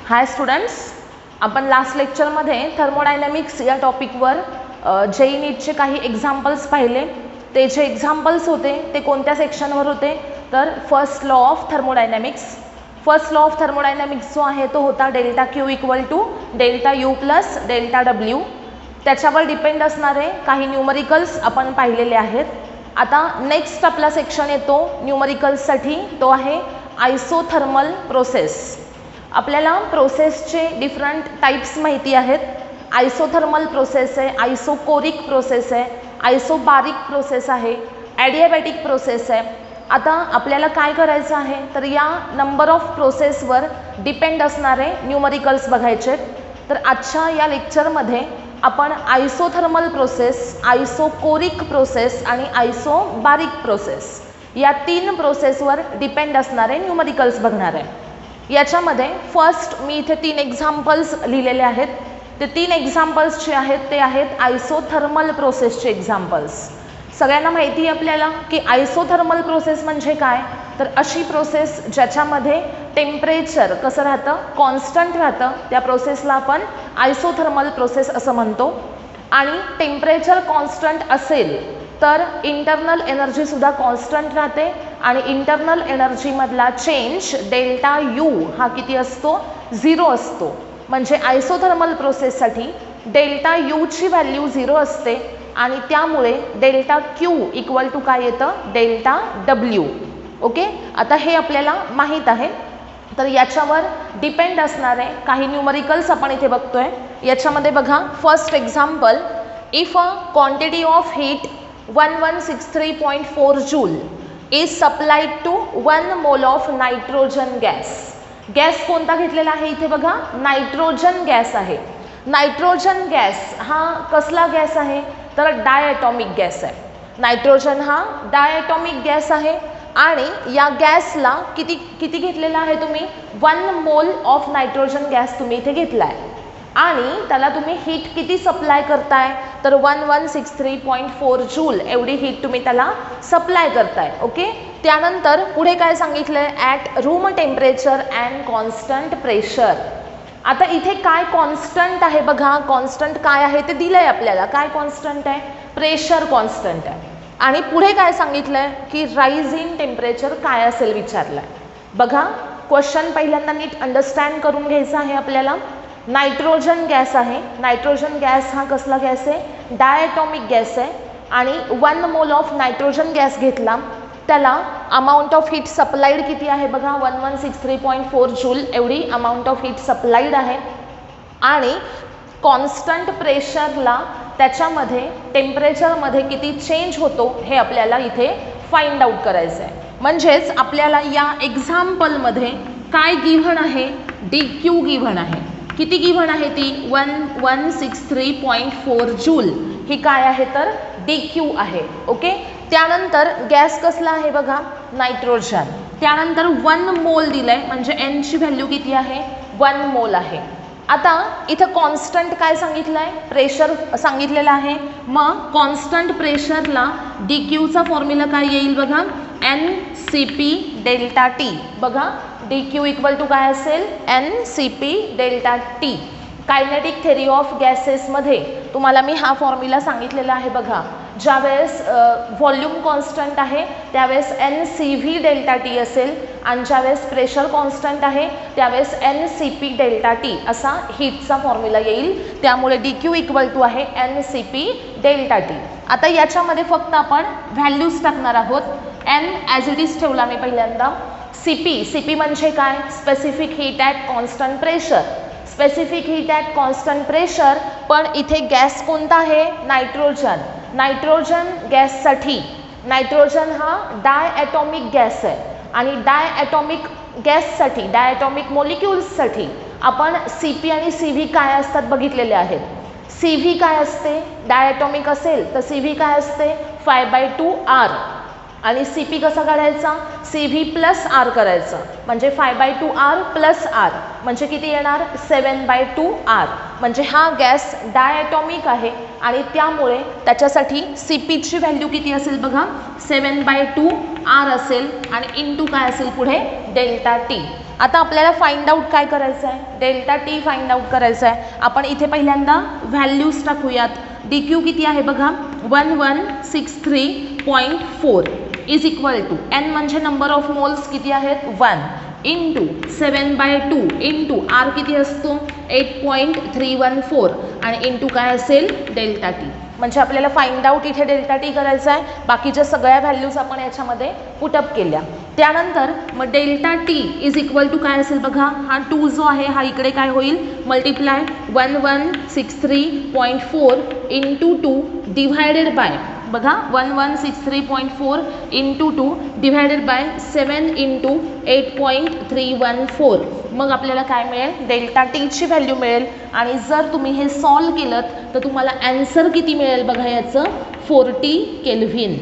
हाय students, आपण last लेक्चरमध्ये thermodynamics या टॉपिकवर जेई नीटचे काही एक्झाम्पल्स पाहिले. ते जे एक्झाम्पल्स होते ते कोणत्या सेक्शनवर होते तर first law of thermodynamics. First law of thermodynamics जो आहे तो होता delta Q equal to delta U plus delta W. त्याच्यावर डिपेंड असणारे काही न्यूमरिकल्स आपण पाहिलेले आहेत. आता नेक्स्ट आपला सेक्शन येतो न्यूमरिकल्ससाठी, तो आहे आयसोथर्मल प्रोसेस. आपल्याला प्रोसेसचे डिफरंट टाइप्स माहिती आहेत. आयसोथर्मल प्रोसेस आहे, आयसोकोरिक प्रोसेस आहे, आयसोबारिक प्रोसेस आहे, ॲडियाबॅटिक प्रोसेस आहे. आता आपल्याला काय करायचं आहे तर या नंबर ऑफ प्रोसेसवर डिपेंड असणारे न्यूमरिकल्स बघायचे. तर आजच्या या लेक्चरमध्ये आपण आयसोथर्मल प्रोसेस, आयसोकोरिक प्रोसेस आणि आयसोबारिक प्रोसेस या तीन प्रोसेसवर डिपेंड असणारे न्यूमरिकल्स बघणार आहे. याच्यामध्ये फर्स्ट मी इथे 3 एक्झाम्पल्स लिहिलेले आहेत. ते 3 एक्झाम्पल्स जे आहेत ते आहेत आयसोथर्मल प्रोसेसचे एक्झाम्पल्स. सगळ्यांना माहिती आहे आपल्याला की आयसोथर्मल प्रोसेस म्हणजे काय, तर अशी प्रोसेस ज्याच्यामध्ये टेम्परेचर कसं राहतं, कॉन्स्टंट राहतं, त्या प्रोसेसला आपण आयसोथर्मल प्रोसेस असं म्हणतो. आणि टेम्परेचर कॉन्स्टंट असेल तर इंटरनल एनर्जीसुद्धा कॉन्स्टंट राहते आणि इंटरनल एनर्जीमधला चेंज डेल्टा यू हा किती असतो, 0 असतो. म्हणजे आयसोथर्मल प्रोसेससाठी डेल्टा यूची व्हॅल्यू 0 असते आणि त्यामुळे डेल्टा क्यू इक्वल टू काय येतं, डेल्टा डब्ल्यू. ओके, आता हे आपल्याला माहीत आहे. तर याच्यावर डिपेंड असणारे काही न्यूमरिकल्स आपण इथे बघतोय. याच्यामध्ये बघा first example, if a quantity of heat 1163.4 joule is supplied to 1 mole of nitrogen gas. Gas कोणता घेतलेला आहे इथे बघा, नायट्रोजन गॅस आहे. नायट्रोजन गॅस हा कसला गॅस आहे तर डायॲटॉमिक गॅस आहे. नायट्रोजन हा डायॲटॉमिक गॅस आहे आणि या गॅसला किती घेतलेला आहे तुम्ही, 1 मोल ऑफ नायट्रोजन गॅस तुम्ही इथे घेतला आहे आणि त्याला तुम्ही हीट किती सप्लाय करताय तर 1163.4 जूल एवढी हीट तुम्ही त्याला सप्लाय करताय. ओके, त्यानंतर पुढे काय सांगितलंय, at room temperature and constant pressure. आता इथे काय कॉन्स्टंट आहे बघा, कॉन्स्टंट काय आहे ते दिलंय आपल्याला. काय कॉन्स्टंट आहे, प्रेशर कॉन्स्टंट आहे. आणि पुढे काय सांगितलंय की राईज इन टेम्परेचर काय असेल विचारलंय. बघा क्वेश्चन पहिल्यांदा नीट अंडरस्टँड करून घ्यायचा आहे आपल्याला. नायट्रोजन गॅस आहे. नायट्रोजन गॅस हा कसला गॅस आहे, डायॲटॉमिक गॅस आहे आणि 1 मोल ऑफ नायट्रोजन गॅस घेतला, त्याला अमाऊंट ऑफ हीट सप्लाइड किती आहे बघा, 1163.4 जूल एवढी अमाऊंट ऑफ हीट सप्लाइड आहे. आणि कॉन्स्टंट प्रेशरला त्याच्यामध्ये टेम्परेचरमध्ये किती चेंज होतो हे आपल्याला इथे फाइंड आउट करायचं आहे. म्हणजेच आपल्याला या एक्झाम्पलमध्ये काय गिव्हन आहे, डी क्यू गिव्हन आहे. किती गिव्हन आहे ती, 1163.4 जूल ही काय आहे तर डी क्यू आहे. ओके, त्यानंतर गॅस कसला आहे बघा, नायट्रोजन. त्यानंतर 1 मोल दिलंय म्हणजे एन ची व्हॅल्यू किती आहे, 1 मोल आहे. आता इथं कॉन्स्टंट काय सांगितलं आहे, प्रेशर सांगितलेलं आहे. मग कॉन्स्टंट प्रेशरला डी क्यूचा फॉर्म्युला काय येईल बघा, N C P delta T. बघा डी क्यू इक्वल टू काय असेल, N C P delta T. Kinetic theory of गॅसेसमध्ये तुम्हाला मी हा फॉर्म्युला सांगितलेला आहे बघा. ज्यावेळेस व्हॉल्यूम कॉन्स्टंट आहे त्यावेळेस N C V delta T असेल आणि ज्यावेळेस प्रेशर कॉन्स्टंट आहे त्यावेळेस N C P delta T असा हीटचा फॉर्म्युला येईल. त्यामुळे डी क्यू इक्वल टू आहे N C P delta T. आता याच्यामध्ये फक्त आपण व्हॅल्यूज टाकणार आहोत. एन ॲज इट इज ठेवला मी पहिल्यांदा. सी पी, सी पी म्हणजे काय, specific heat at constant pressure. Specific heat at constant pressure, पण इथे गॅस कोणता आहे, नायट्रोजन. नायट्रोजन गॅससाठी, नायट्रोजन हा डायॲटॉमिक गॅस आहे आणि डायॲटॉमिक गॅससाठी, डायॲटॉमिक मॉलिक्युल्ससाठी आपण सी पी आणि सी व्ही काय असतात बघितलेले आहेत. सी व्ही काय असते, डायॲटॉमिक असेल तर सी व्ही काय असते, 5/2R आणि सी पी कसा काढायचा, सी व्ही प्लस आर करायचं म्हणजे 5/2R प्लस आर म्हणजे किती येणार, 7/2R. म्हणजे हा गॅस डायॲटॉमिक आहे आणि त्यामुळे त्याच्यासाठी सी पीची व्हॅल्यू किती असेल बघा, 7/2R असेल आणि इंटू काय असेल पुढे, डेल्टा टी. आता आपल्याला फाइंड आउट काय करायचं आहे, डेल्टा टी फाइंड आउट करायचं आहे. आपण इथे पहिल्यांदा व्हॅल्यूज टाकूयात. डी क्यू किती आहे बघा 1163.4 इज इक्वल टू एन म्हणजे नंबर ऑफ मोल्स किती आहेत 1 इंटू 7/2 इंटू आर किती असतो 8.314 आणि इंटू काय असेल डेल्टा टी. म्हणजे आपल्याला फाइंड आउट इथे डेल्टा टी करायचं आहे. बाकीच्या सगळ्या व्हॅल्यूज आपण याच्यामध्ये पुटअप केल्या. त्यानंतर मग delta T is equal to काय असेल बघा, हा 2 जो आहे हा इकडे काय होईल मल्टिप्लाय 1163.4 इंटू 2 डिव्हायडेड बाय बघा 1163.4 इंटू 2 डिव्हायडेड बाय 7 इंटू 8.314. मग आपल्याला काय मिळेल डेल्टा टीची व्हॅल्यू मिळेल. आणि जर तुम्ही हे सॉल्व केलं तर तुम्हाला ॲन्सर किती मिळेल बघा याचं 40 केल्व्हिन.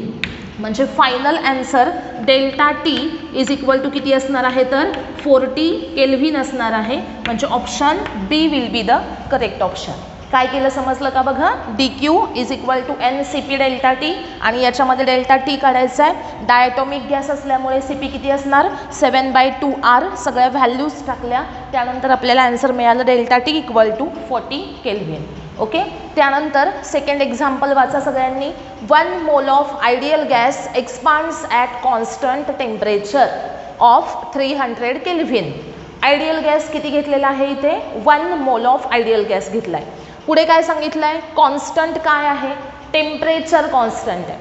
म्हणजे final answer delta T is equal to किती असणार आहे तर 40 केल्व्हिन असणार आहे. म्हणजे option B will be the correct option. काय केलं समजलं का बघा, D Q is equal to N C P delta T आणि याच्यामध्ये डेल्टा टी काढायचा आहे. डायटॉमिक गॅस असल्यामुळे सी पी किती असणार 7/2 आर. सगळ्या व्हॅल्यूज टाकल्या त्यानंतर आपल्याला आन्सर मिळालं delta T equal to 40 kelvin. Okay. त्यानंतर सेकंड एक्झाम्पल वाचा सगळ्यांनी. 1 mole of ideal gas expands at constant temperature of 300 kelvin. Ideal gas किती घेतलेला आहे इथे 1 मोल ऑफ आयडियल गॅस घेतला आहे. पुढे काय सांगितलं आहे कॉन्स्टंट काय आहे टेम्परेचर कॉन्स्टंट आहे.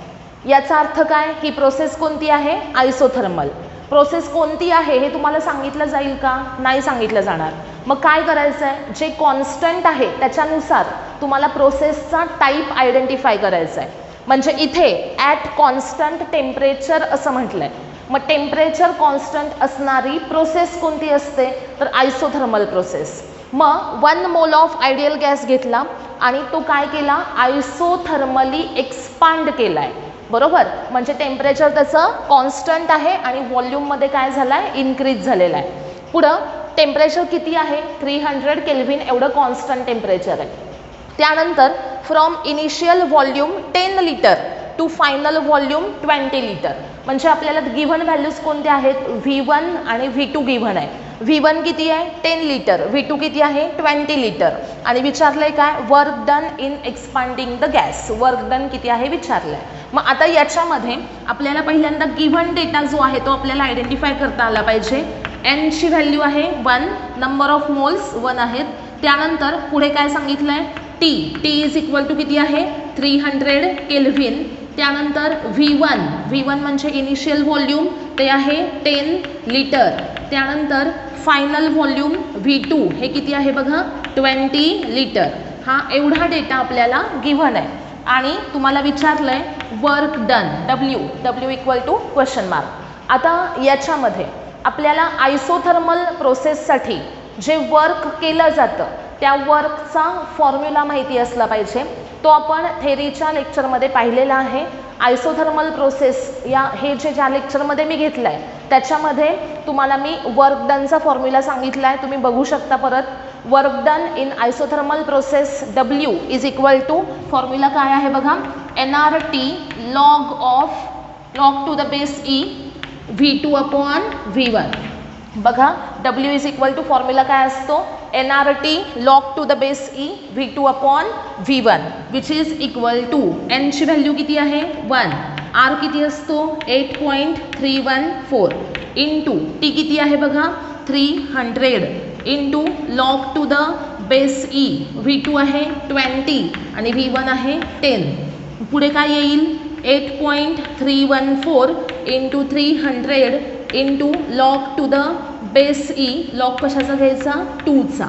याचा अर्थ काय ही प्रोसेस कोणती आहे आयसोथर्मल. प्रोसेस कोणती आहे हे तुम्हाला सांगितलं जाईल का नाही सांगितलं जाणार. मग काय करायचं आहे जे कॉन्स्टंट आहे त्याच्यानुसार तुम्हाला प्रोसेसचा टाईप आयडेंटिफाय करायचा आहे. म्हणजे इथे ॲट कॉन्स्टंट टेम्परेचर असं म्हटलं आहे. मग टेम्परेचर कॉन्स्टंट असणारी प्रोसेस कोणती असते तर आयसोथर्मल प्रोसेस. मग 1 मोल ऑफ आयडियल गॅस घेतला आणि तो काय केला आयसोथर्मली एक्सपांड केला आहे बरोबर. म्हणजे टेम्परेचर त्याचं कॉन्स्टंट आहे आणि व्हॉल्यूममध्ये काय झालं आहे इन्क्रीज झालेला आहे. पुढं टेम्परेचर किती आहे 300 केल्व्हिन एवढं कॉन्स्टंट टेम्परेचर आहे. त्यानंतर from initial volume 10 litre to final volume 20 litre. म्हणजे आपल्याला गिव्हन व्हॅल्यूज कोणत्या आहेत V1 आणि V2 गिव्हन आहे. V1 किती आहे 10 लिटर, V2 किती आहे 20 लिटर आणि विचारलं आहे काय work done in expanding the gas. Work done किती आहे विचारलं आहे. मग आता याच्यामध्ये आपल्याला पहिल्यांदा गिव्हन डेटा जो आहे तो आपल्याला आयडेंटिफाय करता आला पाहिजे. एन ची व्हॅल्यू आहे 1, नंबर ऑफ मोल्स 1 आहेत. त्यानंतर पुढे काय सांगितलं आहे टी इज इक्वल टू किती आहे 300 केल्व्हिन. त्यानंतर V1 म्हणजे इनिशियल व्हॉल्यूम ते आहे 10 लिटर. त्यानंतर फायनल व्हॉल्यूम V2 हे किती आहे बघा 20 लिटर. हा एवढा डेटा आपल्याला गिव्हन आहे आणि तुम्हाला विचारलं आहे work done W equal to question mark. आता याच्यामध्ये आपल्याला आयसोथर्मल प्रोसेससाठी जे वर्क केलं जातं त्या वर्कचा फॉर्म्युला माहिती असला पाहिजे. तो आपण थेरीच्या लेक्चरमध्ये पाहिलेला आहे. आयसोथर्मल प्रोसेस हे ज्या लेक्चरमध्ये मी घेतलं आहे त्याच्यामध्ये तुम्हाला मी वर्क डनचा फॉर्म्युला सांगितला आहे. तुम्ही बघू शकता परत. Work done in isothermal process W is equal to formula काय आहे बघा NRT log to the base E V2 upon V1. बघा W is equal to formula काय असतो NRT log to the base E V2 upon V1 which is equal to N ची value किती आहे 1, R किती असतो 8.314 इंटू T किती आहे बघा 300 into log to the base E V2 आहे 20 आणि V1 आहे 10. पुढे काय येईल 8.314 into 300 into log to the base E. Log कशाचा घ्यायचा 2चा.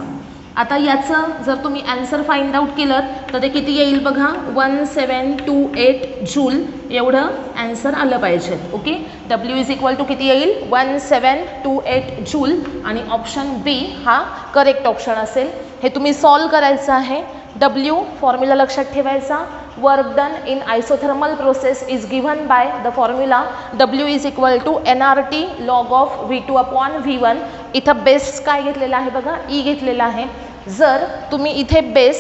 आता याचं जर तुम्ही आन्सर फाइंड आउट केलं तर ते किती येईल बघा 1728 जूल एवढं आन्सर आलं पाहिजे. Okay. W is equal to किती येईल 1728 जूल आणि ऑप्शन बी हा करेक्ट ऑप्शन असेल. हे तुम्ही सॉल्व करायचं आहे. W फॉर्म्युला लक्षात ठेवायचा. Work done in isothermal process is given by the formula W is equal to NRT log of V2 upon V1. इथं बेस काय घेतलेला आहे बघा E घेतलेला आहे. जर तुम्ही इथे बेस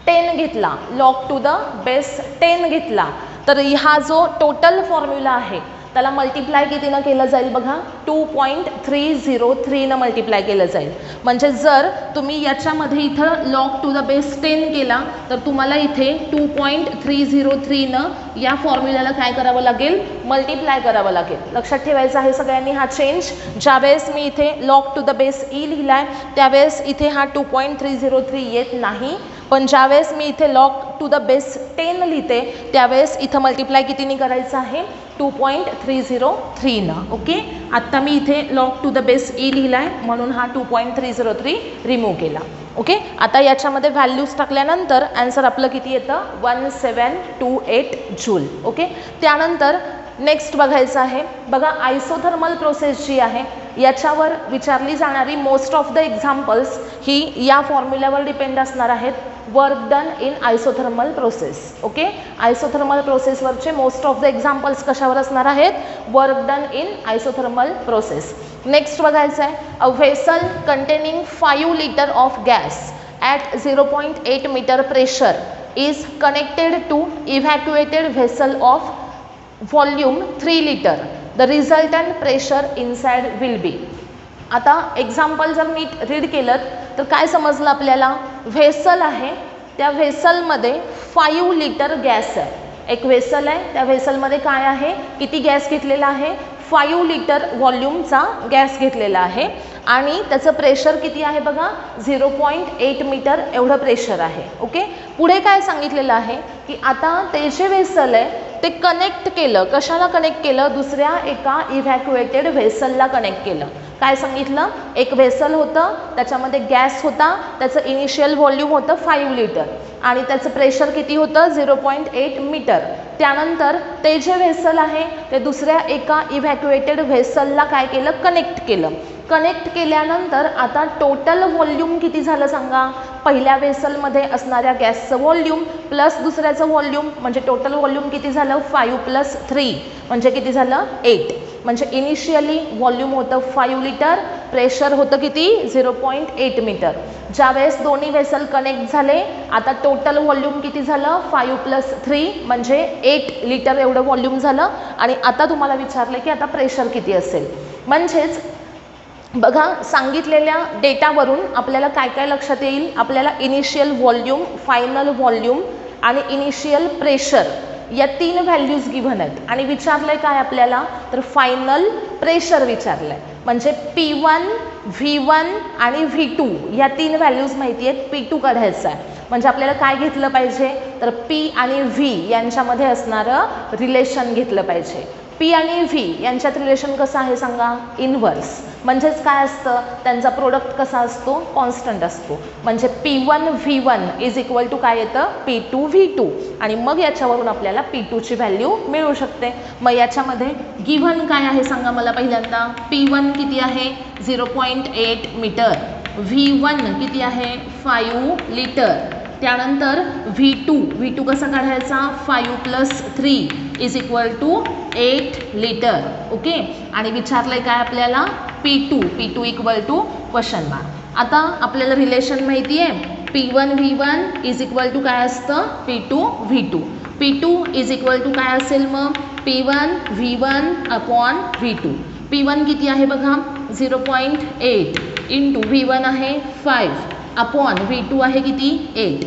10 घेतला log टू द बेस 10 घेतला तर हा जो टोटल फॉर्म्युला आहे त्याला मल्टिप्लाय कितीनं केलं जाईल बघा, 2.303 मल्टिप्लाय केलं जाईल. म्हणजे जर तुम्ही याच्यामध्ये इथं लॉग टू द बेस 10 केला तर तुम्हाला इथे 2.303 या फॉर्म्युल्याला काय करावं लागेल, मल्टिप्लाय करावं लागेल. लक्षात ठेवायचं आहे सगळ्यांनी हा चेंज. ज्यावेळेस मी इथे log to the base E लिहिलाय त्यावेळेस इथे हा 2.303 येत नाही, पण ज्यावेळेस मी इथे लॉग टू द बेस 10 लिहिते त्यावेळेस इथं मल्टिप्लाय कितीने करायचं आहे, 2.303 न. ओके, आत्ता मी इथे log to the base E लिहिलाय म्हणून हा 2.303 रिमूव्ह केला. ओके, आता याच्यामध्ये व्हॅल्यूज टाकल्यानंतर आन्सर आपलं किती येतं, 1728 जूल. ओके, त्यानंतर नेक्स्ट बघायचं आहे बघा, आयसोथर्मल प्रोसेस जी आहे याच्यावर विचारली जाणारी मोस्ट ऑफ द एक्झाम्पल्स ही या फॉर्म्युल्यावर डिपेंड असणार आहेत, work done in isothermal process. Okay, isothermal प्रोसेसवरचे मोस्ट ऑफ द एक्झाम्पल्स कशावर असणार आहेत, work done in isothermal process. Next बघायचं आहे, a vessel containing 5 litre of gas at 0.8 metre pressure is connected to evacuated vessel of volume 3 litre. The resultant pressure inside will be. आता example जर नीट read केलं तर काय समजलं आपल्याला, vessel आहे त्या व्हेसलमध्ये 5 लिटर गॅस आहे. एक व्हेसल आहे त्या व्हेसलमध्ये काय आहे, किती गॅस घेतलेला आहे, 5 लिटर व्हॉल्यूमचा गॅस घेतलेला आहे आणि त्याचं प्रेशर किती आहे बघा, 0.8 मीटर एवढं प्रेशर आहे. ओके, पुढे काय सांगितलेलं आहे की आता ते जे व्हेसल आहे ते कनेक्ट केलं, कशाला कनेक्ट केलं, दुसऱ्या एका इव्हॅक्युएटेड व्हेसलला कनेक्ट केलं. काय सांगितलं, एक व्हेसल होतं त्याच्यामध्ये गॅस होता, त्याचं इनिशियल व्हॉल्यूम होतं 5 लिटर आणि त्याचं प्रेशर किती होतं, 0.8 मीटर. त्यानंतर ते जे व्हेसल आहे ते दुसऱ्या एका इव्हॅक्युएटेड व्हेसलला काय केलं, कनेक्ट केलं. कनेक्ट केल्यानंतर आता टोटल व्हॉल्यूम किती झालं सांगा, पहिल्या व्हेसलमध्ये असणाऱ्या गॅसचं व्हॉल्यूम प्लस दुसऱ्याचं व्हॉल्यूम म्हणजे टोटल व्हॉल्यूम किती झालं, 5 + 3 म्हणजे किती झालं, 8. म्हणजे इनिशियली व्हॉल्यूम होतं 5 लिटर, प्रेशर होतं किती, 0.8 मीटर. ज्यावेळेस दोन्ही व्हेसल कनेक्ट झाले आता टोटल व्हॉल्यूम किती झालं, 5 + 3 म्हणजे 8 लिटर एवढं व्हॉल्यूम झालं. आणि आता तुम्हाला विचारलं की आता प्रेशर किती असेल. म्हणजेच बघा सांगितलेल्या डेटावरून आपल्याला काय काय लक्षात येईल, आपल्याला इनिशियल व्हॉल्यूम, फायनल व्हॉल्यूम आणि इनिशियल प्रेशर या 3 व्हॅल्यूज गिव्हन आहेत आणि विचारलंय काय आपल्याला, तर फायनल प्रेशर विचारलंय. म्हणजे P1, V1 आणि V2 या 3 व्हॅल्यूज माहिती आहेत, P2 काढायचा आहे. म्हणजे आपल्याला काय घेतलं पाहिजे, तर P आणि V यांच्यामध्ये असणारं रिलेशन घेतलं पाहिजे. P आणि V यांच्यात रिलेशन कसं आहे सांगा, इनव्हर्स. म्हणजेच काय असतं, त्यांचा प्रोडक्ट कसा असतो, कॉन्स्टंट असतो. म्हणजे P1 V1 = काय येतं, P2 V2 आणि मग याच्यावरून आपल्याला P2 ची व्हॅल्यू मिळू शकते. मग याच्यामध्ये गिव्हन काय आहे सांगा मला पहिल्यांदा, P1 किती आहे, 0.8 मीटर, V1 किती आहे, 5 लिटर. त्यानंतर V2 कसा काढायचा, 5 + 3 = 8 लिटर. ओके, आणि विचारलंय काय आपल्याला, P2 = क्वेश्चन मार्क. आता आपल्याला रिलेशन माहिती आहे, P1 V1 = काय असतं, P2 V2. P2 = काय असेल मग, P1 V1 V2. P1 किती आहे बघा, 0.8 × V1 आहे 5 V2 आहे किती, 8.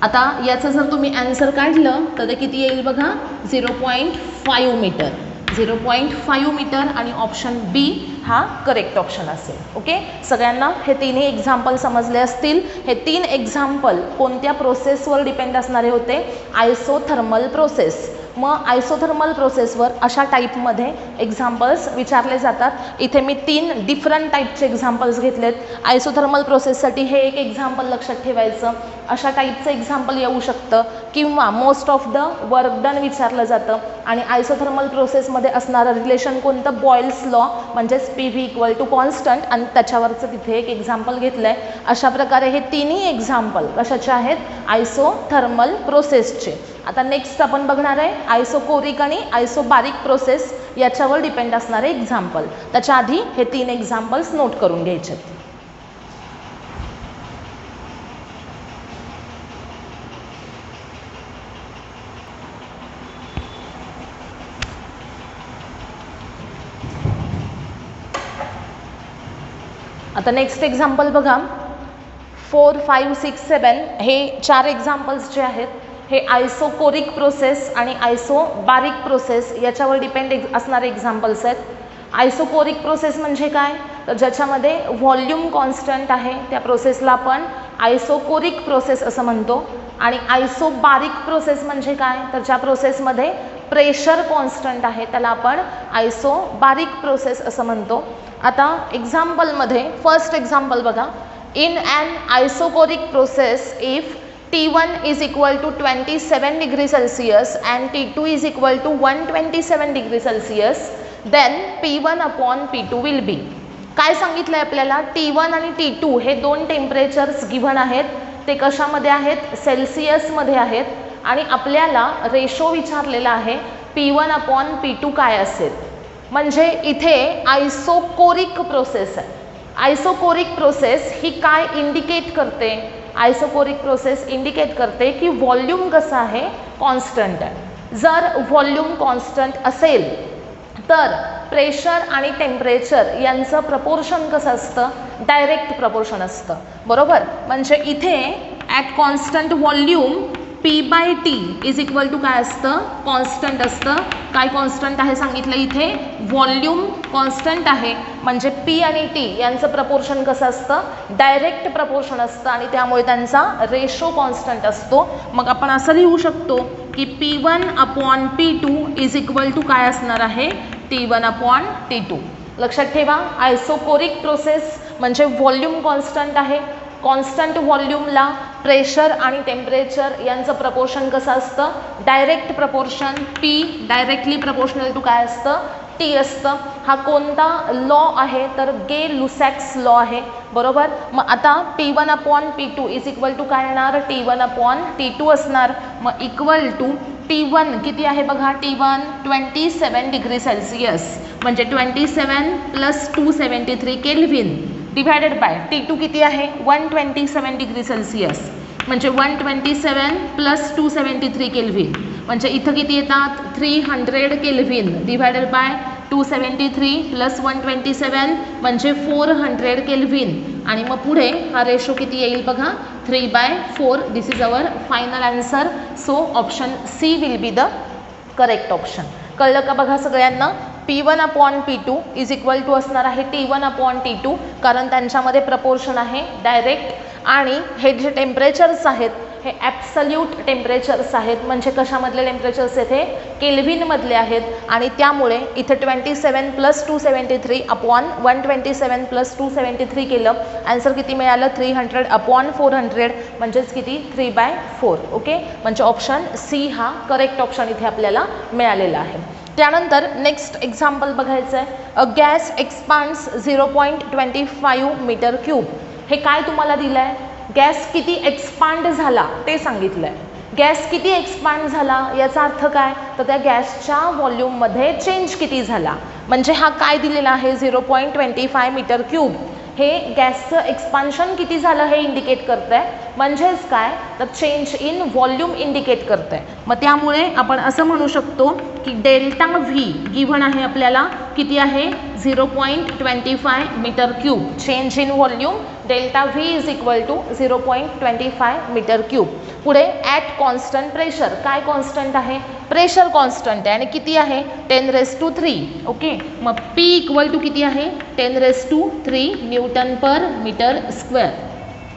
आता याचं जर तुम्ही आन्सर काढलं तर ते किती येईल बघा, 0.5 मीटर. 0.5 मीटर आणि ऑप्शन बी हा करेक्ट ऑप्शन असेल. ओके, सगळ्यांना हे तिन्ही एक्झाम्पल समजले असतील. हे 3 एक्झाम्पल कोणत्या प्रोसेसवर डिपेंड असणारे होते, आयसोथर्मल प्रोसेस. मग आयसोथर्मल प्रोसेसवर अशा टाईपमध्ये एक्झाम्पल्स विचारले जातात. इथे मी 3 डिफरंट टाईपचे एक्झाम्पल्स घेतलेत. आयसोथर्मल प्रोसेससाठी हे एक एक्झाम्पल लक्षात ठेवायचं, अशा टाईपचं एक्झाम्पल येऊ शकतं किंवा most of the work done विचारलं जातं. आणि आयसोथर्मल प्रोसेसमध्ये असणारं रिलेशन कोणतं, बॉयल्स लॉ म्हणजेच PV = कॉन्स्टंट आणि त्याच्यावरचं तिथे एक एक्झाम्पल घेतलं आहे. अशा प्रकारे हे तिन्ही एक्झाम्पल कशाचे आहेत, आयसोथर्मल प्रोसेसचे. आता नेक्स्ट आपण बघणार आहे आयसोकोरिक आणि आयसोबारिक प्रोसेस याच्यावर डिपेंड असणारे एक्झाम्पल. त्याच्या आधी हे 3 एक्झाम्पल्स नोट करून घ्यायचे. आता नेक्स्ट एक्झाम्पल बघा, 4, 5, 6, 7 हे 4 एक्झाम्पल्स जे आहेत हे आयसोकोरिक प्रोसेस आणि आयसोबारिक प्रोसेस याच्यावर डिपेंड असणारे एक्झाम्पल्स आहेत. आयसोकोरिक प्रोसेस म्हणजे काय, तर ज्याच्यामध्ये व्हॉल्यूम कॉन्स्टंट आहे त्या प्रोसेसला आपण आयसोकोरिक प्रोसेस असं म्हणतो. आणि आयसोबारिक प्रोसेस म्हणजे काय, तर ज्या प्रोसेसमध्ये प्रेशर कॉन्स्टंट आहे त्याला आपण आयसोबारिक प्रोसेस असं म्हणतो. आता एक्झाम्पलमध्ये फर्स्ट एक्झाम्पल बघा, in an isochoric process if T1 is equal to 27 degree Celsius and T2 is equal to 127 degree Celsius, then P1 upon P2 will be. काय सांगितलं आहे आपल्याला, T1 आणि T2 हे दोन टेम्परेचर्स गिव्हन आहेत, ते कशामध्ये आहेत, सेल्सियसमध्ये आहेत. आणि आपल्याला रेशो विचारलेला आहे P1 अपॉन P2 काय असेल. म्हणजे इथे आयसोकोरिक प्रोसेस आहे. आयसोकोरिक प्रोसेस ही काय इंडिकेट करते, आयसोकोरिक प्रोसेस इंडिकेट करते की व्हॉल्यूम कसं आहे, कॉन्स्टंट आहे. जर व्हॉल्यूम कॉन्स्टंट असेल तर प्रेशर आणि टेम्परेचर यांचं प्रपोर्शन कसं असतं, डायरेक्ट प्रपोर्शन असतं, बरोबर. म्हणजे इथे at constant volume P/T is equal to काय असतं, कॉन्स्टंट असतं. काय कॉन्स्टंट आहे सांगितलं इथे, व्हॉल्यूम कॉन्स्टंट आहे. म्हणजे P आणि T यांचं प्रपोर्शन कसं असतं, डायरेक्ट प्रपोर्शन असतं आणि त्यामुळे त्यांचा रेशो कॉन्स्टंट असतो. मग आपण असं लिहू शकतो की P1 upon P2 is equal to काय असणार आहे, T1 अपॉन T2. लक्षात ठेवा, आयसोकोरिक प्रोसेस म्हणजे व्हॉल्यूम कॉन्स्टंट आहे. कॉन्स्टंट व्हॉल्यूमला प्रेशर आणि टेम्परेचर यांचं प्रपोर्शन कसं असतं, direct proportion. P directly proportional to काय असतं, T असतं. हा कोणता लॉ आहे, तर गे-लुसॅक्स लॉ आहे, बरोबर. मग आता T1 upon P2 is equal to काय येणार, T1 अपॉन T2 असणार. मग इक्वल टू T1 किती आहे बघा, T1 27 डिग्री सेल्सिअस म्हणजे 27 plus 273 kelvin divided by T2 किती आहे, 127 डिग्री सेल्सिअस म्हणजे 127 प्लस 273 केल्व्हिन म्हणजे इथं किती येतात, 300 केल्व्हिन डिवायडेड बाय 273 प्लस 127 म्हणजे 400 केल्व्हिन. आणि मग पुढे हा रेशो किती येईल बघा, 3/4. This is our final answer. So option C will be the correct option. कळलं का बघा सगळ्यांना. P1 upon P2 is equal to असणार आहे T1 अपॉन T2 कारण त्यांच्यामध्ये प्रपोर्शन आहे डायरेक्ट. आणि हे जे टेम्परेचर्स आहेत हे ॲब्सल्यूट टेम्परेचर्स आहेत. म्हणजे कशामधले टेम्परेचर्स येथे, केल्व्हिनमधले आहेत. आणि त्यामुळे इथे 27 प्लस 273 अपॉन 127 प्लस 273 केलं, आन्सर किती मिळालं, 300 अपॉन 400 म्हणजेच किती, 3/4. ओके, म्हणजे ऑप्शन सी हा करेक्ट ऑप्शन इथे आपल्याला मिळालेला आहे. त्यानंतर नेक्स्ट एक्झाम्पल बघायचं आहे, अ गॅस एक्सपांड्स 0.25 मीटर क्यूब. हे काय तुम्हाला दिलं आहे, गॅस किती एक्सपांड झाला ते सांगितलं आहे. गॅस किती एक्सपांड झाला याचा अर्थ काय, तर त्या गॅसच्या व्हॉल्यूममध्ये चेंज किती झाला. म्हणजे हा काय दिलेला आहे, 0.25 मीटर क्यूब. हे गॅसचं एक्सपान्शन किती झालं हे इंडिकेट करतं आहे. म्हणजेच काय, तर चेंज इन व्हॉल्यूम इंडिकेट करतं आहे. मग त्यामुळे आपण असं म्हणू शकतो की डेल्टा व्ही गिव्हन आहे आपल्याला, किती आहे, 0.25 metre cube. Change in volume delta V is equal to 0.25 metre cube. पुढे ॲट कॉन्स्टंट प्रेशर, काय कॉन्स्टंट आहे, प्रेशर कॉन्स्टंट आहे आणि किती आहे, 10⁻3. ओके, मग P इक्वल टू किती आहे, 10⁻3 न्यूटन पर मीटर स्क्वेअर.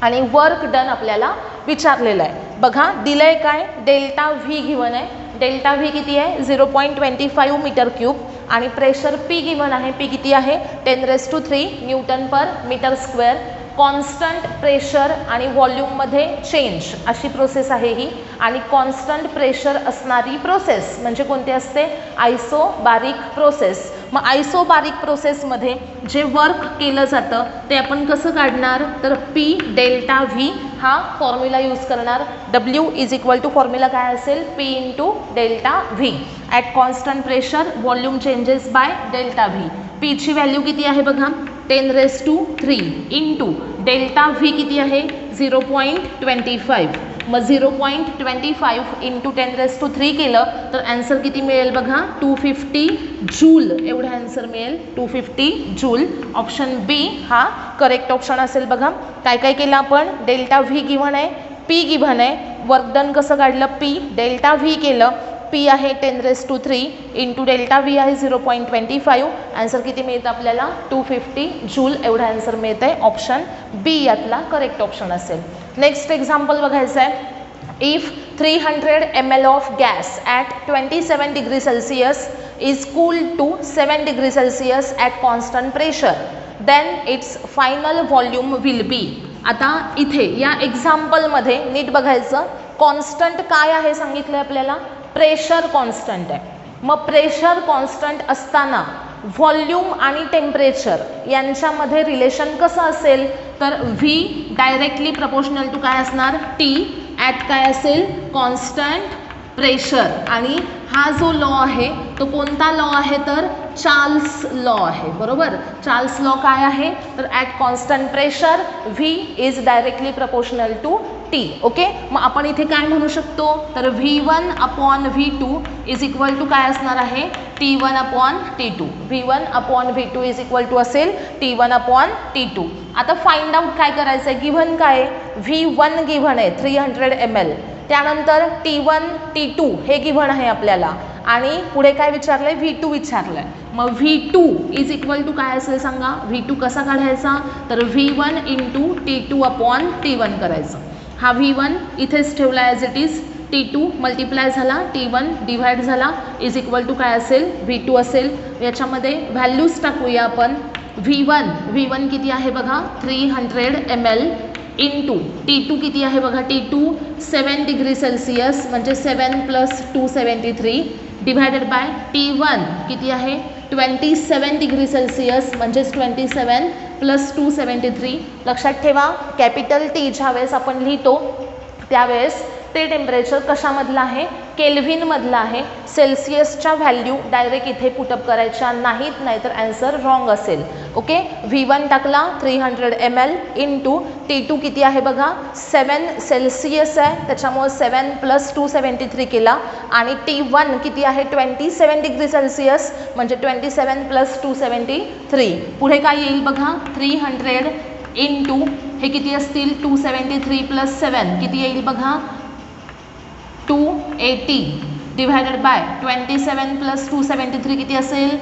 आणि वर्क डन आपल्याला विचारलेलं आहे. बघा दिलं आहे काय, डेल्टा व्ही गिव्हन आहे. डेल्टा व्ही किती आहे, 0.25 मीटर क्यूब. आणि प्रेशर P गिव्हन आहे, P किती आहे, 10⁻3 न्यूटन पर मीटर स्क्वेअर. कॉन्स्टंट प्रेशर आणि व्हॉल्यूममध्ये चेंज अशी प्रोसेस आहे ही. आणि कॉन्स्टंट प्रेशर असणारी प्रोसेस म्हणजे कोणती असते, आयसोबारिक प्रोसेस. मग आयसोबारिक प्रोसेसमध्ये जे वर्क केलं जातं ते आपण कसं काढणार, तर P डेल्टा व्ही हा फॉर्म्युला यूज करणार. W is equal to formula काय असेल, P into delta V. At constant pressure volume changes by delta V. P ची व्हॅल्यू किती आहे बघा, 10⁻3 इंटू डेल्टा व्ही किती आहे, 0.25 मग 0.25 इंटू 10⁻³ केलं तर ॲन्सर किती मिळेल बघा 250 जूल एवढं ॲन्सर मिळेल 250 जूल. ऑप्शन बी हा करेक्ट ऑप्शन असेल बघा. काय काय केलं आपण डेल्टा व्ही गिव्हन आहे, पी गिव्हन आहे, वर्क डन कसं काढलं पी डेल्टा व्ही केलं, पी आहे 10⁻³ इंटू डेल्टा व्ही आहे 0.25 ॲन्सर किती मिळतं आपल्याला 250 जूल एवढं ॲन्सर मिळतं आहे. ऑप्शन बी यातला करेक्ट ऑप्शन असेल. नेक्स्ट एक्झाम्पल बघायचं आहे. If 300 ml of gas at 27 degree Celsius is cooled to 7 degree Celsius at constant pressure, then its final volume will be. आता इथे या एक्झाम्पलमध्ये नीट बघायचं कॉन्स्टंट काय आहे सांगितलं आपल्याला प्रेशर कॉन्स्टंट आहे. मग प्रेशर कॉन्स्टंट असताना व्हॉल्यूम आणि टेम्परेचर यांच्यामध्ये रिलेशन कसं असेल तर व्ही डायरेक्टली प्रपोर्शनल टू काय असणार टी ॲट काय असेल कॉन्स्टंट प्रेशर. आणि हा जो लॉ आहे तो कोणता लॉ आहे तर चार्ल्स लॉ आहे बरोबर. चार्ल्स लॉ काय आहे तर at constant pressure V is directly proportional to T. Okay मग आपण इथे काय म्हणू शकतो तर V1 upon V2 is equal to काय असणार आहे T1 upon T2. V1 upon V2 is equal to असेल T1 अपॉन T2. आता फाइंड आउट काय करायचं आहे गिव्हन काय V1 गिव्हन आहे 300 ml, त्यानंतर T1 T2 हे गिव्हन आहे आपल्याला आणि पुढे काय विचारलंय V2 विचारलंय. मग V2 इज इक्वल टू काय असेल सांगा V2 कसा काढायचा तर V1 into T2 upon T1 करायचं. हा V1 इथेच ठेवला as it is T2 multiply झाला T1 डिव्हाइड झाला इज इक्वल टू काय असेल V2 असेल. याच्यामध्ये व्हॅल्यूज टाकूया आपण. V1 किती आहे बघा 300 ml इंटू T2 किती आहे बघा T2 7 डिग्री सेल्सिअस म्हणजे 7 + 273 डिवायडेड बाय T1 किती आहे 27 डिग्री सेल्सिअस म्हणजेच 27 + 273. लक्षात ठेवा कॅपिटल टी ज्यावेळेस आपण लिहितो त्यावेळेस ते टेम्परेचर कशामधलं आहे केल्व्हिनमधलं आहे. सेल्सिअसच्या व्हॅल्यू डायरेक्ट इथे पुटअप करायच्या नाहीत नाहीतर ॲन्सर रॉंग असेल. ओके V1 टाकला 300 ml इंटू T2 किती आहे बघा 7 सेल्सिअस आहे त्याच्यामुळे 7 + 273 केला आणि T1 किती आहे 27 डिग्री सेल्सिअस म्हणजे 27 + 273. पुढे काय येईल बघा 300 इंटू हे किती असतील 273 + 7 किती येईल बघा 280 डिवायडेड बाय 27 + 273 किती असेल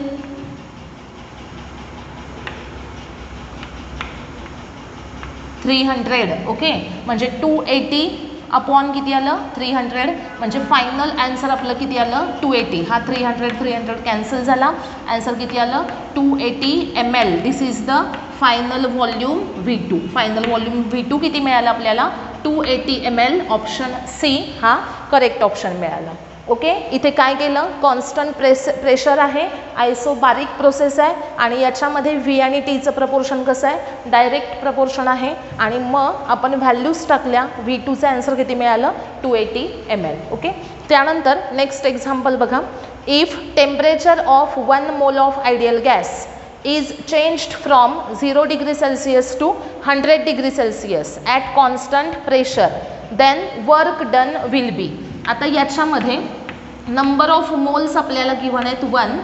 300. ओके म्हणजे 280 अपॉन किती आलं 300 म्हणजे फायनल ॲन्सर आपलं किती आलं 280. हा 300 कॅन्सल झाला. ॲन्सर किती आलं 280 ml. This is the final volume V2. Final volume V2 किती मिळालं आपल्याला 280 ml. ऑप्शन सी हा करेक्ट ऑप्शन मिळाला. ओके इथे काय केलं कॉन्स्टंट प्रेशर आहे आयसोबारिक प्रोसेस आहे आणि याच्यामध्ये व्ही आणि टीचं प्रपोर्शन कसं आहे डायरेक्ट प्रपोर्शन आहे आणि मग आपण व्हॅल्यूज टाकल्या V2चं ॲन्सर किती मिळालं 280 ml. ओके त्यानंतर नेक्स्ट एक्झाम्पल बघा. If temperature of 1 mole of ideal gas is changed from 0 degree Celsius to 100 degree Celsius at constant pressure, then work done will be. आता याच्यामध्ये नंबर ऑफ मोल्स आपल्याला given आहेत 1,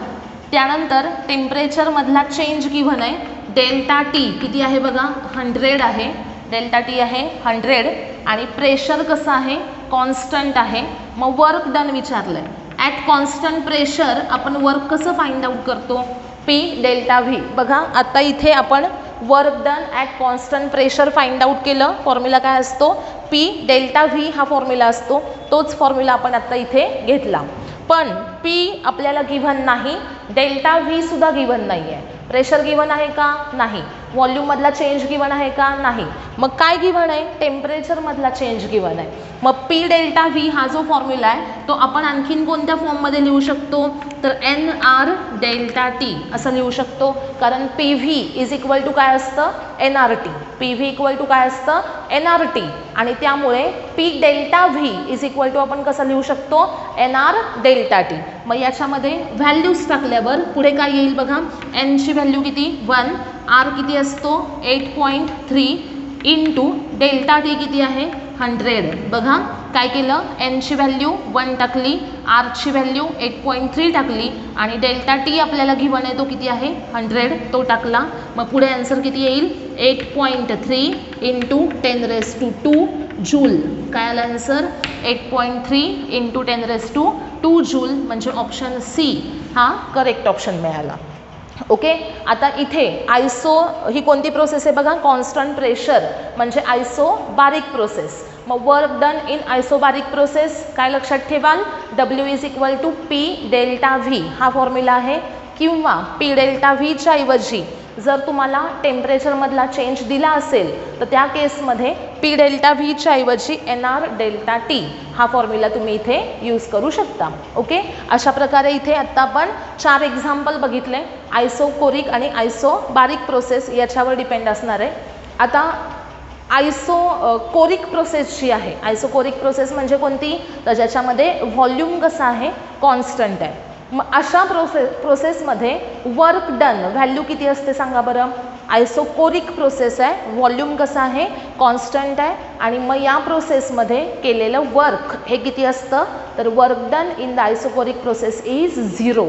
त्यानंतर टेम्परेचरमधला change given आहे delta T किती आहे बघा 100 आहे डेल्टा टी आहे 100 आणि प्रेशर कसं आहे कॉन्स्टंट आहे. मग वर्क डन विचारलं आहे. ॲट कॉन्स्टंट प्रेशर आपण वर्क कसं फाइंड आउट करतो P डेल्टा व्ही. बघा आता इथे आपण work done at constant pressure find out केलं. फॉर्म्युला काय असतो P डेल्टा व्ही हा फॉर्म्युला असतो. तोच फॉर्म्युला आपण आता इथे घेतला. पण P आपल्याला गिव्हन नाही डेल्टा व्ही सुद्धा गिव्हन नाही आहे. प्रेशर गिव्हन आहे का नाही. व्हॉल्यूममधला चेंज गिव्हन आहे का नाही. मग काय गिव्हन आहे टेम्परेचरमधला चेंज गिव्हन आहे. मग P डेल्टा व्ही हा जो फॉर्म्युला आहे तो आपण आणखीन कोणत्या फॉर्ममध्ये लिहू शकतो तर NR डेल्टा टी असं लिहू शकतो कारण PV इज इक्वल टू काय असतं NRT. PV इक्वल टू काय असतं NRT आणि त्यामुळे P delta V is equal to आपण कसं लिहू शकतो NR डेल्टा टी. मग याच्यामध्ये व्हॅल्यूज टाकल्यावर पुढे काय येईल बघा N ची व्हॅल्यू किती 1, R किती असतो 8.3 इंटू डेल्टा टी किती आहे 100. बघा काय केलं, एनची व्हॅल्यू 1 टाकली, आरची व्हॅल्यू 8.3 टाकली आणि डेल्टा टी आपल्याला गिवन आहे तो किती आहे 100, तो टाकला. मग पुढे आन्सर किती येईल 8.3 इंटू 10⁻²2 जूल. काय आलं आन्सर 8.3 इंटू 10⁻²2 जूल, म्हणजे ऑप्शन सी हा करेक्ट ऑप्शन मिळाला. ओके. आता इथे आयसो ही कोणती प्रोसेस आहे बघा, कॉन्स्टंट प्रेशर म्हणजे आयसोबारिक प्रोसेस. मग work done in isobaric process काय लक्षात ठेवाल, W = P डेल्टा V हा फॉर्म्युला आहे. किंवा P डेल्टा Vच्या ऐवजी जर तुम्हाला टेम्परेचरमधला चेंज दिला असेल तर त्या केसमध्ये P डेल्टा Vच्या ऐवजी NR डेल्टा T हा फॉर्म्युला तुम्ही इथे यूज करू शकता. ओके. अशा प्रकारे इथे आत्ता आपण 4 एक्झाम्पल बघितले, आयसोकोरिक आणि आयसोबारिक प्रोसेस याच्यावर डिपेंड असणार आहे. आता आयसोकोरिक प्रोसेस जी आहे, आयसोकोरिक प्रोसेस म्हणजे कोणती, तर ज्याच्यामध्ये व्हॉल्यूम कसं आहे कॉन्स्टंट आहे. मग अशा प्रोसेसमध्ये वर्क डन व्हॅल्यू किती असते सांगा बरं. आयसोकोरिक प्रोसेस आहे, व्हॉल्यूम कसं आहे कॉन्स्टंट आहे आणि मग या प्रोसेसमध्ये केलेलं वर्क हे किती असतं, तर work done in the isochoric process is 0.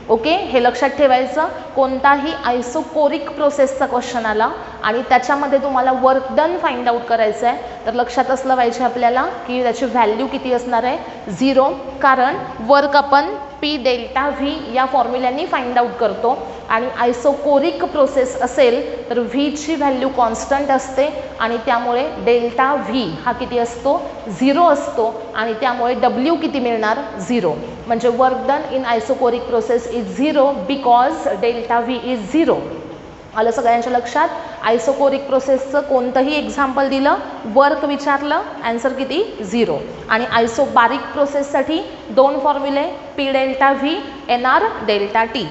Okay. हे लक्षात ठेवायचं. कोणताही आयसोकोरिक प्रोसेसचा क्वेश्चन आला आणि त्याच्यामध्ये तुम्हाला वर्क डन फाइंड आउट करायचं आहे तर लक्षात असलं पाहिजे आपल्याला की त्याची व्हॅल्यू किती असणार आहे 0. कारण वर्क आपण P डेल्टा V या फॉर्म्युल्यानी फाइंड आउट करतो आणि आयसोकोरिक प्रोसेस असेल तर Vची व्हॅल्यू कॉन्स्टंट असते आणि त्यामुळे डेल्टा V हा किती असतो 0 असतो आणि त्यामुळे W किती मिळणार 0. म्हणजे work done in isochoric process is 0 because delta V is 0. आलं सगळ्यांच्या लक्षात. आयसोकोरिक प्रोसेसचं कोणतंही एक्झाम्पल दिलं, वर्क विचारलं, आन्सर किती 0. आणि आयसोबारिक प्रोसेससाठी 2 फॉर्म्युले P delta V NR delta T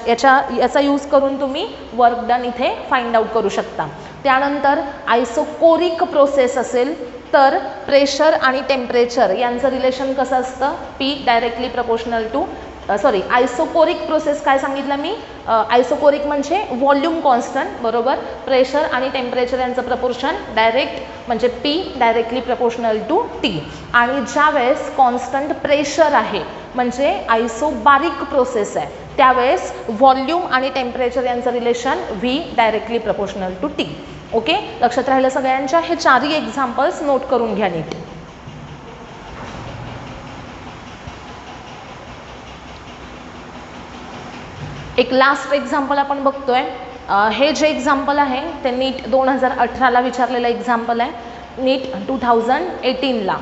याचा यूज करून तुम्ही वर्क डन इथे फाइंड आउट करू शकता. त्यानंतर आयसोकोरिक प्रोसेस असेल तर प्रेशर आणि टेम्परेचर यांचं रिलेशन कसं असतं, P directly proportional to isochoric process काय सांगितलं मी, आयसोकोरिक म्हणजे व्हॉल्यूम कॉन्स्टंट बरोबर, प्रेशर आणि टेम्परेचर यांचं प्रपोर्शन डायरेक्ट म्हणजे P directly proportional to T. आणि ज्या वेळेस कॉन्स्टंट प्रेशर आहे म्हणजे आयसोबारिक प्रोसेस आहे त्यावेळेस व्हॉल्यूम आणि टेम्परेचर यांचं relation V directly proportional to T. Okay. लक्षात राहिलं सगळ्यांच्या. हे 4ही एक्झाम्पल्स नोट करून घ्या नीट. एक लास्ट एक्झाम्पल आपण बघतोय. हे जे एक्झाम्पल आहे ते नीट 2018ला विचारलेलं एक्झाम्पल आहे, नीट 2018ला.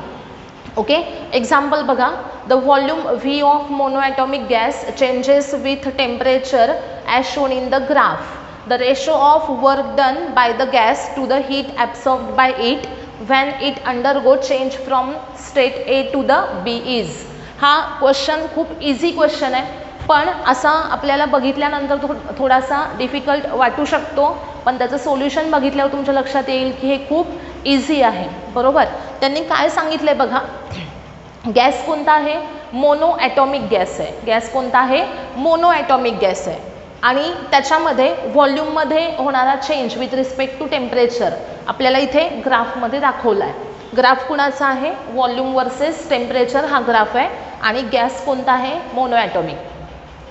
ओके. एक्झाम्पल बघा, the volume V of monoatomic gas changes with temperature as shown in the graph. The ratio of work done by the gas to the heat absorbed by it when it undergo change from state A to the B is. हा question खूप easy question आहे पण असा आपल्याला बघितल्यानंतर थोडासा difficult वाटू शकतो, पण त्याचं सोल्युशन बघितल्यावर तुमच्या लक्षात येईल की हे खूप इझी आहे बरोबर. त्यांनी काय सांगितलंय बघा, गॅस कोणता आहे मोनो ॲटॉमिक गॅस आहे. गॅस कोणता आहे मोनो ॲटॉमिक गॅस आहे आणि त्याच्यामध्ये व्हॉल्यूममध्ये होणारा change with respect to temperature आपल्याला इथे ग्राफमध्ये दाखवला आहे. ग्राफ कुणाचा आहे व्हॉल्यूम वर्सेस टेम्परेचर हा ग्राफ आहे आणि गॅस कोणता आहे मोनो ॲटॉमिक.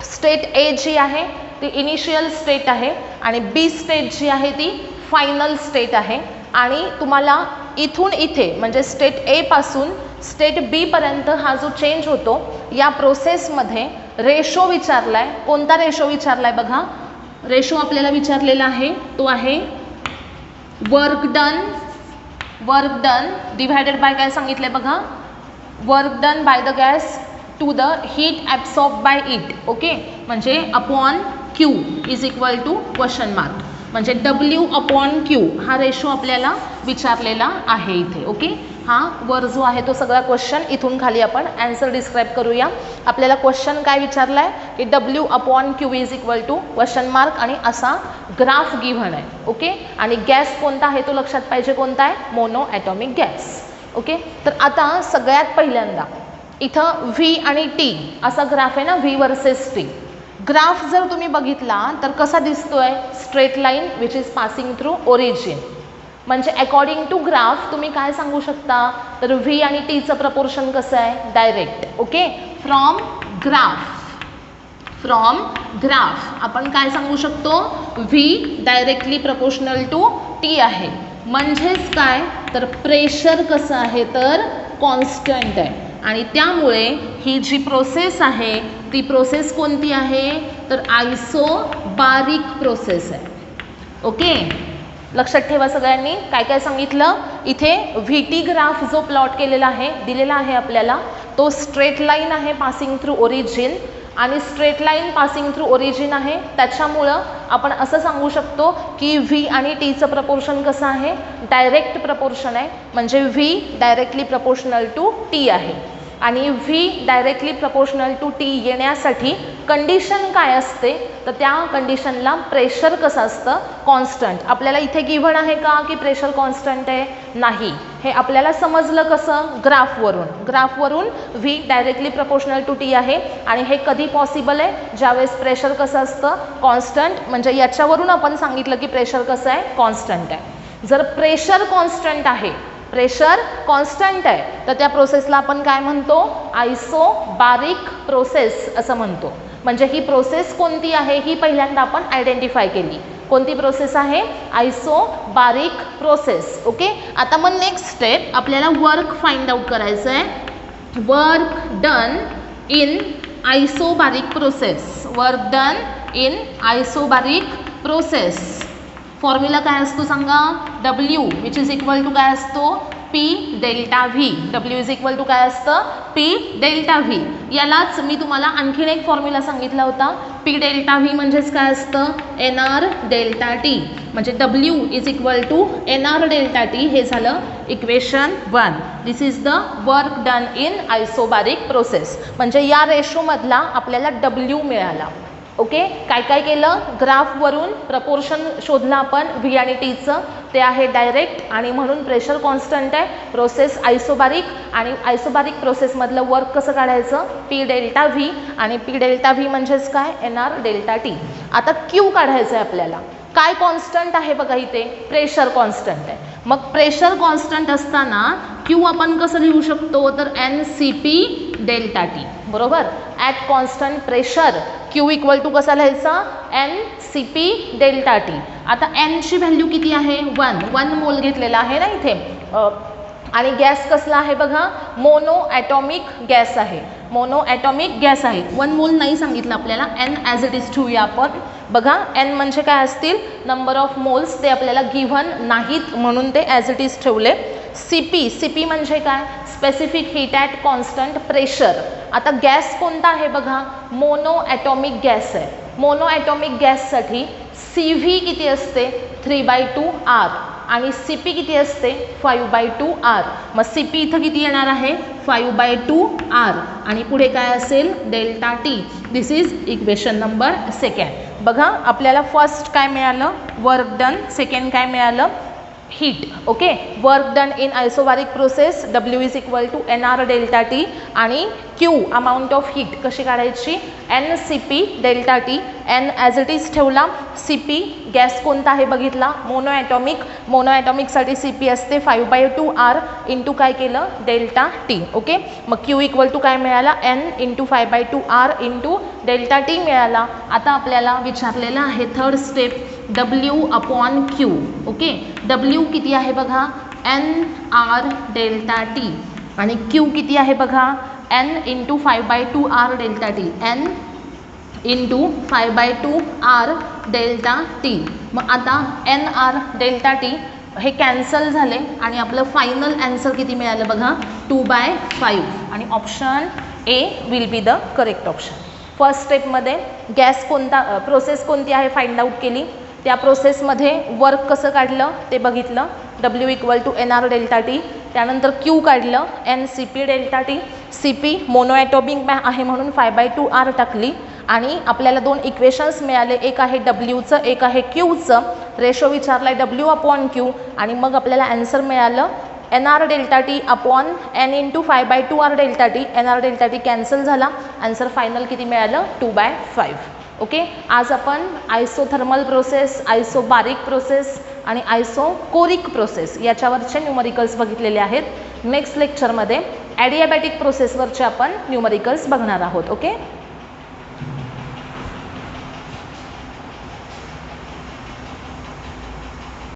स्टेट A जी आहे ती इनिशियल स्टेट आहे आणि B स्टेट जी आहे ती फायनल स्टेट आहे. आणि तुम्हाला इथून इथे म्हणजे स्टेट A पासून स्टेट B पर्यंत हा जो चेंज होतो या प्रोसेसमध्ये रेशो विचारलाय. कोणता रेशो विचारलाय बघा, रेशो आपल्याला विचारलेला आहे तो आहे वर्क डन डिवायडेड बाय काय सांगितलंय बघा, work done by the gas to the heat absorb by it. Okay. म्हणजे upon Q is equal to question mark म्हणजे W अपॉन Q हा रेशो आपल्याला विचारलेला आहे इथे. ओके. हा वर जो आहे तो सगळा क्वेश्चन इथून खाली आपण आन्सर डिस्क्राईब करूया. आपल्याला क्वेश्चन काय विचारलाय की W upon Q is equal to question mark आणि असा ग्राफ गिव्हन आहे. ओके. आणि गॅस कोणता आहे तो लक्षात पाहिजे, कोणता आहे मोनो ॲटॉमिक गॅस. ओके. तर आता सगळ्यात पहिल्यांदा इथं V आणि T असा ग्राफ आहे ना, V वर्सेस T. ग्राफ जर तुम्ही बघितला तर कसा दिसतोय, straight line which is passing through origin. म्हणजे अकॉर्डिंग टू ग्राफ तुम्ही काय सांगू शकता, तर व्ही आणि टीचं प्रपोर्शन कसं आहे, डायरेक्ट. ओके, फ्रॉम ग्राफ आपण काय सांगू शकतो, V directly proportional to T आहे. म्हणजेच काय, तर प्रेशर कसं आहे, तर कॉन्स्टंट आहे. आणि त्यामुळे ही जी प्रोसेस आहे ती प्रोसेस कोणती आहे, तर आयसोबारिक प्रोसेस आहे. ओके, लक्षात ठेवा सगळ्यांनी काय काय सांगितलं. इथे व्ही टी ग्राफ जो प्लॉट केलेला आहे, दिलेला आहे आपल्याला, तो स्ट्रेट लाईन आहे पासिंग थ्रू ओरिजिन, आणि straight line passing through origin आहे. त्याच्यामुळं आपण असं सांगू शकतो की व्ही आणि टीचं प्रपोर्शन कसं आहे, डायरेक्ट प्रपोर्शन आहे. म्हणजे V directly proportional to T आहे. आणि V directly proportional to T येण्यासाठी कंडिशन काय असते, तर त्या कंडिशनला प्रेशर कसं असतं, कॉन्स्टंट. आपल्याला इथे गिव्हन आहे का की प्रेशर कॉन्स्टंट आहे, नाही. हे आपल्याला समजलं कसं, ग्राफवरून V directly proportional to T आहे. आणि हे कधी पॉसिबल आहे, ज्यावेळेस प्रेशर कसं असतं, कॉन्स्टंट. म्हणजे याच्यावरून आपण सांगितलं की प्रेशर कसं आहे, कॉन्स्टंट आहे. जर प्रेशर कॉन्स्टंट आहे, प्रेशर कॉन्स्टंट आहे, तर त्या प्रोसेसला आपण काय म्हणतो, आयसोबारिक प्रोसेस असं म्हणतो. म्हणजे ही प्रोसेस कोणती आहे ही पहिल्यांदा आपण आयडेंटिफाय केली. कोणती प्रोसेस आहे, आयसोबारिक प्रोसेस. ओके, आता मग नेक्स्ट स्टेप आपल्याला वर्क फाइंड आउट करायचं आहे. Work done in isobaric process, work done in isobaric process. Formula काय असतो सांगा, W which is equal to काय असतो, P delta V. W is equal to काय असतं, P डेल्टा व्ही. यालाच मी तुम्हाला आणखीन एक फॉर्म्युला सांगितला होता. P डेल्टा व्ही म्हणजेच काय असतं, NR डेल्टा टी. म्हणजे W is equal to NR delta T. हे झालं equation 1. This is the work done in isobaric process. म्हणजे या रेशोमधला आपल्याला W मिळाला. ओके, काय काय केलं, ग्राफवरून प्रपोर्शन शोधलं आपण व्ही आणि टीचं, ते आहे डायरेक्ट, आणि म्हणून प्रेशर कॉन्स्टंट आहे. प्रोसेस आयसोबारिक, आणि आयसोबारिक प्रोसेसमधलं वर्क कसं काढायचं, P डेल्टा व्ही. आणि P डेल्टा व्ही म्हणजेच काय, NR डेल्टा टी. आता Q काढायचं आहे आपल्याला. काय कॉन्स्टंट आहे बघा, इथे प्रेशर कॉन्स्टंट आहे. मग प्रेशर कॉन्स्टंट असताना Q आपण कसं लिहू शकतो, तर NCP डेल्टा टी. बरोबर, at constant pressure Q equal to कसा लिहायचा, NCP डेल्टा टी. आता N ची व्हॅल्यू किती आहे, 1 मोल घेतलेला आहे ना इथे. आणि गॅस कसला आहे बघा, मोनो ॲटॉमिक गॅस आहे. मोनो ॲटॉमिक गॅस आहे. 1 मोल नाही सांगितलं आपल्याला, N ॲज इट इज ठेवूया आपण. बघा N म्हणजे काय असतील, नंबर ऑफ मोल्स, ते आपल्याला गिव्हन नाहीत म्हणून ते ॲज इट इज ठेवले. CP म्हणजे काय, specific heat at constant pressure. आता गॅस कोणता आहे बघा, मोनो ॲटॉमिक गॅस आहे. मोनो ॲटॉमिक गॅससाठी CV किती असते, 3/2R, आणि CP किती असते, 5/2R. मग CP इथं किती येणार आहे, 5/2R, आणि पुढे काय असेल, delta T. This is equation number 2. बघा आपल्याला फर्स्ट काय मिळालं, वर्क डन. सेकंड काय मिळालं, heat. Okay, work done in isobaric process, W is equal to NR delta T. आणि Q अमाऊंट ऑफ हीट कशी काढायची, NCP delta T. N as it is ठेवला. CP गॅस कोणता आहे बघितला, मोनो ॲटॉमिक. मोनो ॲटॉमिकसाठी CP असते 5/2R इंटू काय केलं, डेल्टा टी. ओके, मग Q इक्वल टू काय मिळाला, N into 5/2R into delta T मिळाला. आता आपल्याला विचारलेलं आहे third step, W/Q. Okay, W किती आहे बघा, NR डेल्टा टी. आणि Q किती आहे बघा, N into 5/2R delta T. N into 5/2R delta T. मग आता NR डेल्टा टी हे कॅन्सल झाले, आणि आपलं फायनल आन्सर किती मिळालं बघा, 2/5. आणि option A will be the correct option. First स्टेपमध्ये गॅस कोणता, प्रोसेस कोणती आहे फाइंड आउट केली. त्या प्रोसेसमध्ये वर्क कसं काढलं ते बघितलं, W equal to NR delta T. त्यानंतर Q काढलं, NCP delta T. CP monoatomic आहे म्हणून 5/2R टाकली. आणि आपल्याला 2 इक्वेशन्स मिळाले, एक आहे Wचं, एक आहे Qचं. रेशो विचारला आहे W/Q, आणि मग आपल्याला आन्सर मिळालं NR delta T upon N into 5/2R delta T. NR delta T cancel झाला, आन्सर फायनल किती मिळालं, 2/5. ओके, आज आपण आयसोथर्मल प्रोसेस, आयसोबारिक प्रोसेस आणि आयसोकोरिक प्रोसेस याच्यावरचे न्यूमरिकल्स बघितलेले आहेत. नेक्स्ट लेक्चरमध्ये ॲडियाबॅटिक प्रोसेसवरचे आपण न्यूमरिकल्स बघणार आहोत. ओके.